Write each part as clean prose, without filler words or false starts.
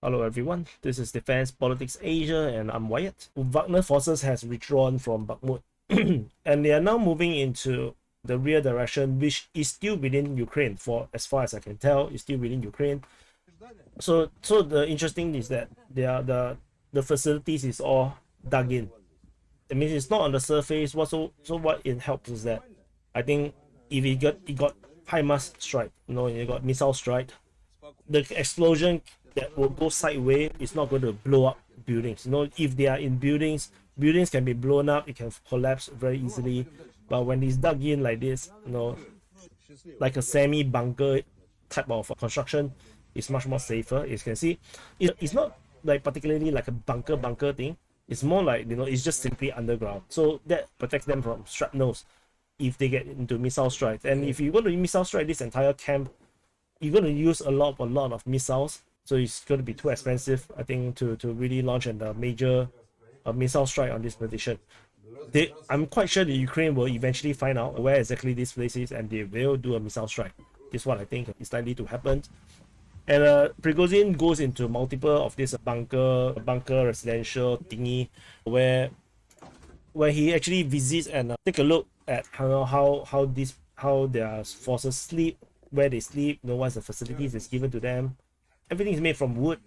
Hello everyone, this is Defense Politics Asia and I'm Wyatt. Wagner forces has withdrawn from Bakhmut and they are now moving into the rear direction, which is still within Ukraine. For as far as I can tell, it's still within Ukraine. So the interesting is that they are the facilities is all dug in. I mean, it's not on the surface. So what it helps is that I think if it got HIMARS strike, you got missile strike, the explosion that will go sideways is not going to blow up buildings. If they are in buildings can be blown up, it can collapse very easily. But when it's dug in like this, like a semi bunker type of construction, it's much more safer. As you can see, it's not like particularly like a bunker thing. It's more like, it's just simply underground, so that protects them from shrapnels if they get into missile strikes. And if you're going to missile strike this entire camp, you're going to use a lot of missiles, so it's going to be too expensive, I think, to really launch a major missile strike on this position. I'm quite sure the Ukraine will eventually find out where exactly this place is, and they will do a missile strike. This is what I think is likely to happen. And Prigozhin goes into multiple of this bunker residential thingy, where he actually visits and take a look at how their forces sleep, where they sleep, what's the facilities is given to them. Everything is made from wood,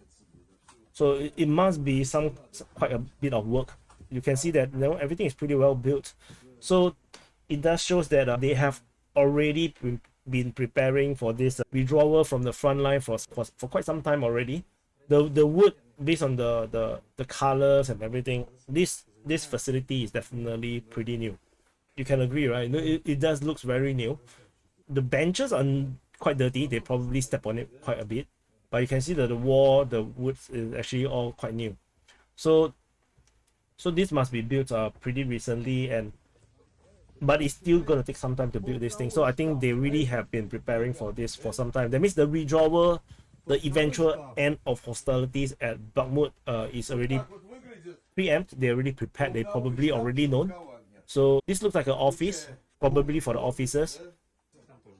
so it must be quite a bit of work. You can see that everything is pretty well built, so it does shows that they have already been preparing for this withdrawal from the front line for quite some time already. The wood, based on the colors and everything, this facility is definitely pretty new. You can agree, right? It does looks very new. The benches are quite dirty, they probably step on it quite a bit, but you can see that the wood is actually all quite new. So this must be built pretty recently, but it's still going to take some time to build this thing. So I think they really have been preparing for this for some time. That means the withdrawal, the eventual end of hostilities at Bakhmut is already preempt. They're already prepared, they probably already known. So this looks like an office, probably for the officers.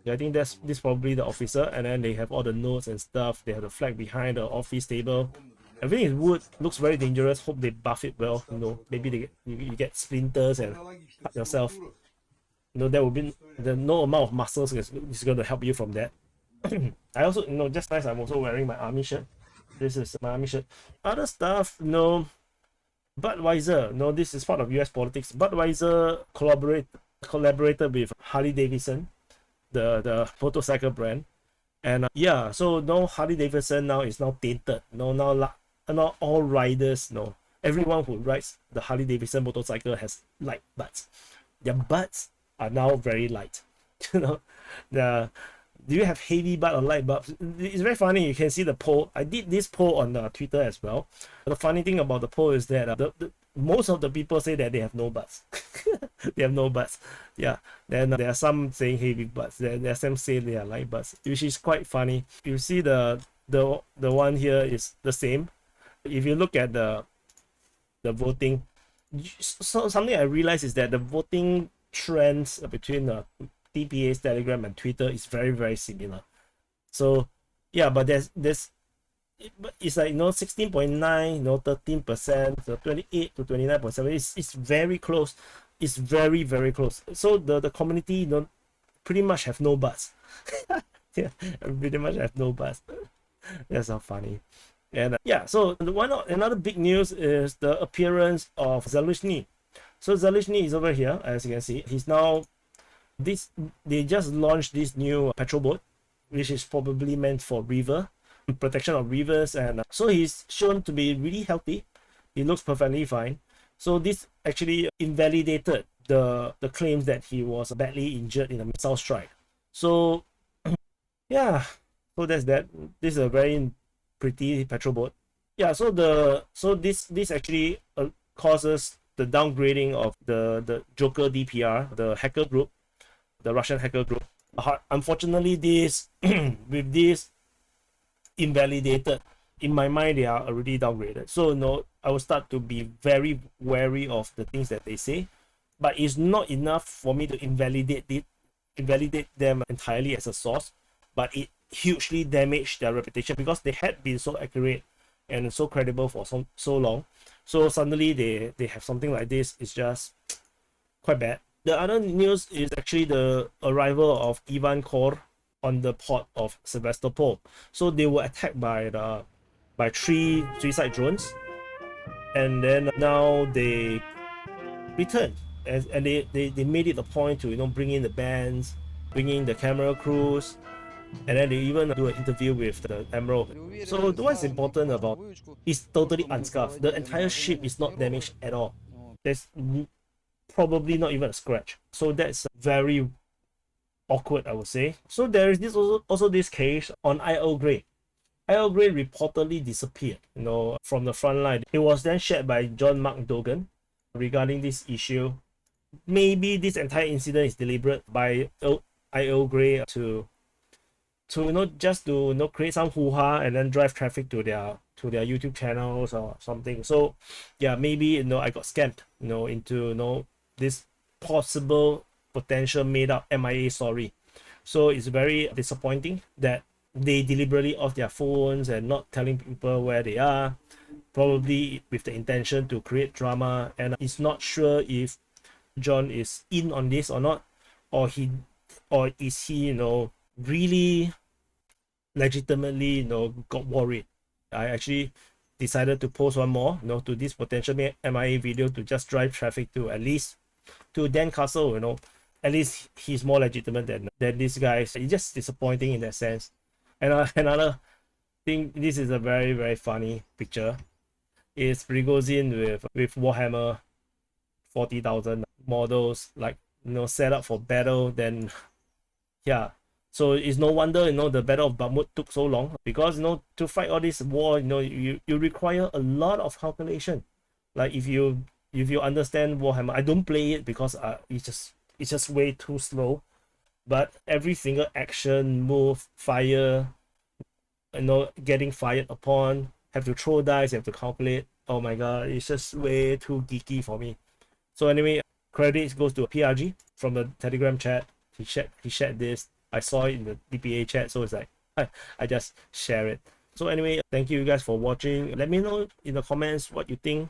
Yeah, I think this probably the officer, and then they have all the notes and stuff. They have the flag behind the office table. Everything is wood, looks very dangerous. Hope they buff it well. Maybe you get splinters and cut yourself. There will be no amount of muscles is going to help you from that. I also, just nice, I'm also wearing my army shirt. This is my army shirt. Other stuff, Budweiser, this is part of US politics. Budweiser collaborated with Harley Davidson, the motorcycle brand, and so now Harley Davidson now is now tainted. Now all riders, everyone who rides the Harley Davidson motorcycle has light butts. Their butts are now very light. Do you have heavy butt or light butt? It's very funny. You can see the poll. I did this poll on Twitter as well. The funny thing about the poll is that most of the people say that they have no butts. They have no butts. Yeah. Then there are some saying heavy butts. There are some saying they are light butts, which is quite funny. You see the one here is the same. If you look at the voting, so something I realized is that the voting trends between DPA's Telegram and Twitter is very, very similar. So yeah, but it's like 16.9, 13%, 28 to 29.7. It's very close. It's very, very close. So the community pretty much have no butts. Yeah, pretty much have no butts. That's so funny. And so another big news is the appearance of Zaluzhny. So Zaluzhny is over here, as you can see. He's now they just launched this new patrol boat, which is probably meant for river protection of rivers, and so he's shown to be really healthy. He looks perfectly fine. So this actually invalidated the claims that he was badly injured in a missile strike. So yeah, so that's that. This is a very pretty patrol boat. Yeah, so this actually causes the downgrading of the Joker DPR, the hacker group, the Russian hacker group. Unfortunately, this with this invalidated, in my mind they are already downgraded. So I will start to be very wary of the things that they say, but it's not enough for me to invalidate them entirely as a source. But it hugely damaged their reputation because they had been so accurate and so credible for so long. So suddenly they have something like this. It's just quite bad. The other news is actually the arrival of Ivan Khurs on the port of Sevastopol. So they were attacked by 3 suicide drones, and then now they returned, and they made it a point to bring in the bands, bring in the camera crews, and then they even do an interview with the admiral. So what's important about it's totally unscuffed. The entire ship is not damaged at all. There's probably not even a scratch. So that's very awkward, I would say. So there is this also this case on iEarlGrey. iEarlGrey reportedly disappeared, from the front line. It was then shared by John Mark Dogan regarding this issue. Maybe this entire incident is deliberate by iEarlGrey to just to create some hoo-ha and then drive traffic to their YouTube channels or something. So yeah, maybe I got scammed into this possible potential made up MIA story. So it's very disappointing that they deliberately off their phones and not telling people where they are, probably with the intention to create drama. And it's not sure if John is in on this or not, or is he really legitimately got worried. I actually decided to post one more to this potential MIA video to just drive traffic to at least to Dan Castle. At least he's more legitimate than this guy. It's just disappointing in that sense. And another thing, this is a very, very funny picture. It's Prigozhin with Warhammer 40,000 models, like set up for battle. Then yeah, so it's no wonder the Battle of Bakhmut took so long, because to fight all this war, you require a lot of calculation. Like if you understand Warhammer, I don't play it because it's just way too slow. But every single action, move, fire, getting fired upon, have to throw dice, have to calculate. Oh my god, it's just way too geeky for me. So anyway, credits goes to PRG from the Telegram chat. He shared this. I saw it in the DPA chat, so it's like I just share it. So anyway, thank you guys for watching. Let me know in the comments what you think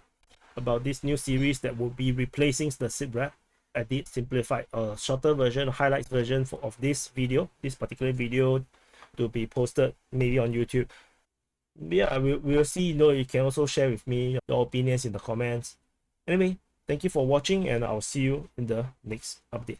about this new series that will be replacing the SIP wrap. I did simplify a shorter version, highlights version of this particular video, to be posted maybe on YouTube. Yeah, we'll see. You can also share with me your opinions in the comments. Anyway, thank you for watching, and I'll see you in the next update.